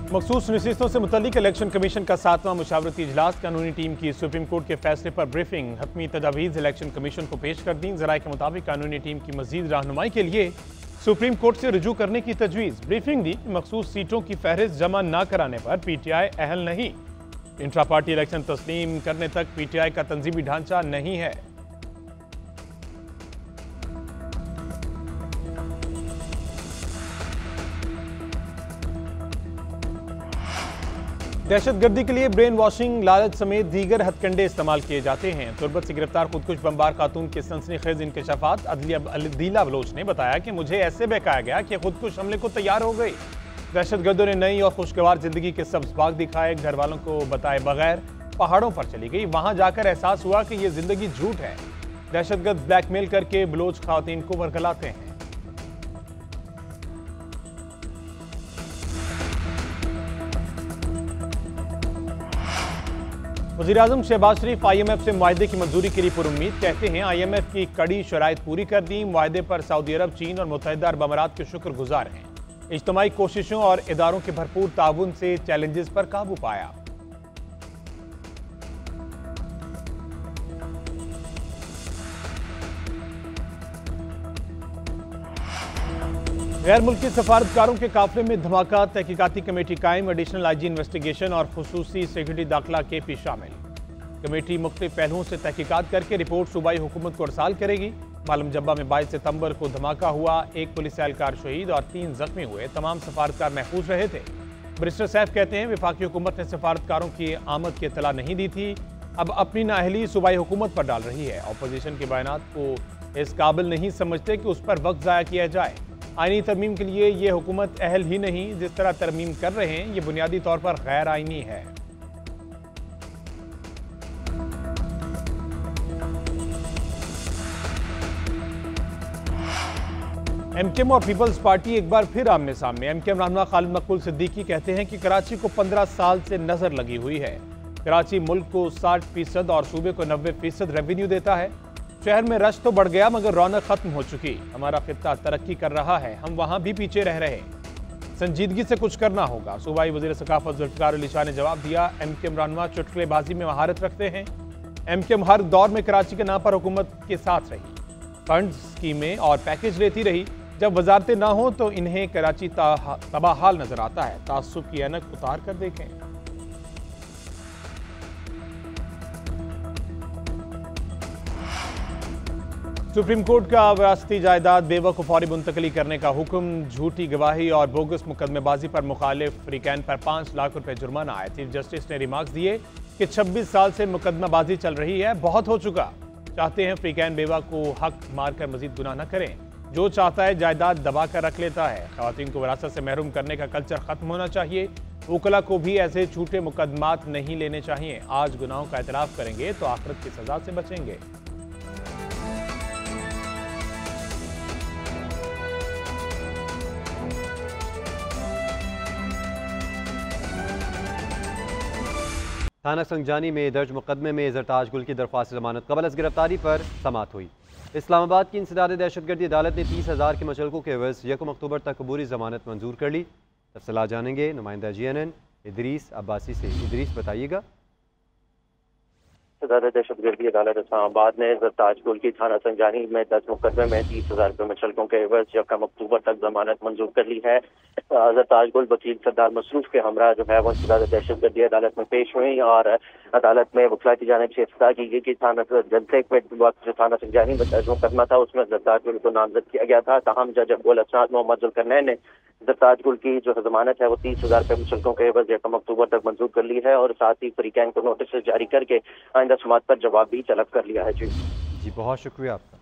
मखसूस नशिस्तों से मुतल्लिक election commission का 7वां मुशावरती इजलास। कानूनी टीम की सुप्रीम कोर्ट के फैसले पर ब्रीफिंग। हतमी तजावीज़ इलेक्शन कमीशन को पेश कर दी। ज़राए के मुताबिक कानूनी टीम की मजीद रहनुमाई के लिए सुप्रीम कोर्ट से रुजू करने की तजवीज़। ब्रीफिंग दी। मखसूस सीटों की फहरिस्त जमा न कराने पर PTI अहल नहीं। इंट्रा पार्टी इलेक्शन तस्लीम करने तक PTI का तंजीमी ढांचा नहीं है। दहशतगर्दी के लिए ब्रेन वॉशिंग, लालच समेत दीगर हथकंडे इस्तेमाल किए जाते हैं। तुर्बत से गिरफ्तार खुदकुश बमबार खातून के सनसनीखेज इंकशाफात। अदीला बलोच ने बताया कि मुझे ऐसे बहकाया गया कि खुदकुश हमले को तैयार हो गई। दहशतगर्दों ने नई और खुशगवार जिंदगी के सब्ज बाग दिखाए। घर वालों को बताए बगैर पहाड़ों पर चली गई। वहां जाकर एहसास हुआ कि ये जिंदगी झूठ है। दहशतगर्द ब्लैकमेल करके बलोच खातून को वरगलाते हैं। वज़ीर-ए-आज़म शहबाज शरीफ IMF से मुआहदे की मंजूरी के लिए पुरुम्मीद। कहते हैं IMF की कड़ी शराइत पूरी कर दी। मुआहदे पर सऊदी अरब, चीन और मुत्तहिदा अरब अमारात के शुक्रगुजार हैं। इज्तिमाई कोशिशों और इदारों के भरपूर ताउन से चैलेंजेस पर काबू पाया। गैर मुल्की सफारतकारों के काफिले में धमाका। तहकीकाती कमेटी कायम। एडिशनल IG इन्वेस्टिगेशन और खुसूसी सेक्रेटरी दाखिला के भी शामिल। कमेटी मुख्तलिफ पहलुओं से तहकीकात करके रिपोर्ट सूबाई हुकूमत को अरसाल करेगी। मालूम जब्बा में 22 सितंबर को धमाका हुआ। एक पुलिस एहलकार शहीद और 3 जख्मी हुए। तमाम सफारतकार महफूज रहे थे। बैरिस्टर सैफ कहते हैं वफाकी हुकूमत ने सफारतकारों की आमद की इत्तला नहीं दी थी। अब अपनी नाअहली सूबाई हुकूमत पर डाल रही है। अपोजिशन के बयानात को इस काबिल नहीं समझते कि उस पर वक्त ज़ाया किया जाए। आईनी तरमीम के लिए ये हुकूमत अहल ही नहीं। जिस तरह तरमीम कर रहे हैं ये बुनियादी तौर पर गैर आईनी है। MKM और पीपल्स पार्टी एक बार फिर आमने सामने। MKM रहनुमा खालिद मकबूल सिद्दीकी कहते हैं कि कराची को 15 साल से नजर लगी हुई है। कराची मुल्क को 60% और सूबे को 90% रेवेन्यू देता है। शहर में रश तो बढ़ गया मगर रौनक खत्म हो चुकी। हमारा खित्ता तरक्की कर रहा है, हम वहां भी पीछे रह रहे। संजीदगी से कुछ करना होगा। सूबाई वजीर सकाफत जुल्फिकार अली शाह ने जवाब दिया। MKM रहनुमा चुटकुलेबाजी में महारत रखते हैं। MKM हर दौर में कराची के नाम पर हुकूमत के साथ रही। फंड, स्कीमें और पैकेज लेती रही। जब वजारतें ना हो तो इन्हें कराची तबाहाल नजर आता है। तासुब की ऐनक उतार कर देखें। सुप्रीम कोर्ट का विरासती जायदाद बेवा को फौरी मुंतकली करने का हुक्म। झूठी गवाही और बोगस मुकदमेबाजी पर मुखालिफ फ्रीकैन पर 5 लाख रुपए जुर्माना आए। चीफ जस्टिस ने रिमार्क्स दिए कि 26 साल से मुकदमेबाजी चल रही है, बहुत हो चुका। चाहते हैं फ्रीकैन बेवा को हक मारकर मजीद गुनाह न करें। जो चाहता है जायदाद दबा कर रख लेता है। खवातीन को विरासत से महरूम करने का कल्चर खत्म होना चाहिए। वकला को भी ऐसे झूठे मुकदमात नहीं लेने चाहिए। आज गुनाहों का एतराफ करेंगे तो आखिरत की सजा से बचेंगे। थाना संगजानी में दर्ज मुकदमे में जरताज गुल की दरख्वास्त जमानत कबल अज गिरफ्तारी पर समाअत हुई। इस्लामाबाद की इंसदाद दहशतगर्दी अदालत ने 30,000 के मुचलकों के एवज 1 अक्टूबर तक अबूरी जमानत मंजूर कर ली। तफसीलात जानेंगे नुमाइंदा GNN इदरीस अब्बासी से। इदरीस बताइएगा। दहशतगर्दी अदालत इस्लामाबाद ने जरताज गुल की थाना संजानी में 10 मुकदमे में 30,000 रुपये मुचलकों के एवज 1 अक्टूबर तक जमानत मंजूर कर ली है। जरताज गुल वकील सरदार मसरूफ के हमरा जो है वो दहशतगर्दी अदालत में पेश हुई और अदालत में वकला की जानिब से इफ्ताह की गई कि थाना जलसे में वक्त जो थाना संजानी में दर्ज मुकदमा था उसमें जरताज गुल को नामजद किया गया था। ताहम जज अब्दुल असनाद मोहम्मद जुल्करनैन ने जरताज गुल की जो जमानत है वो 30,000 रुपये मुचलकों के एवज 1 अक्टूबर तक मंजूर कर ली है और साथ ही फ्रीकैन को नोटिस जारी करके आइंदा समात पर जवाब भी तलब कर लिया है। जी बहुत शुक्रिया आपका।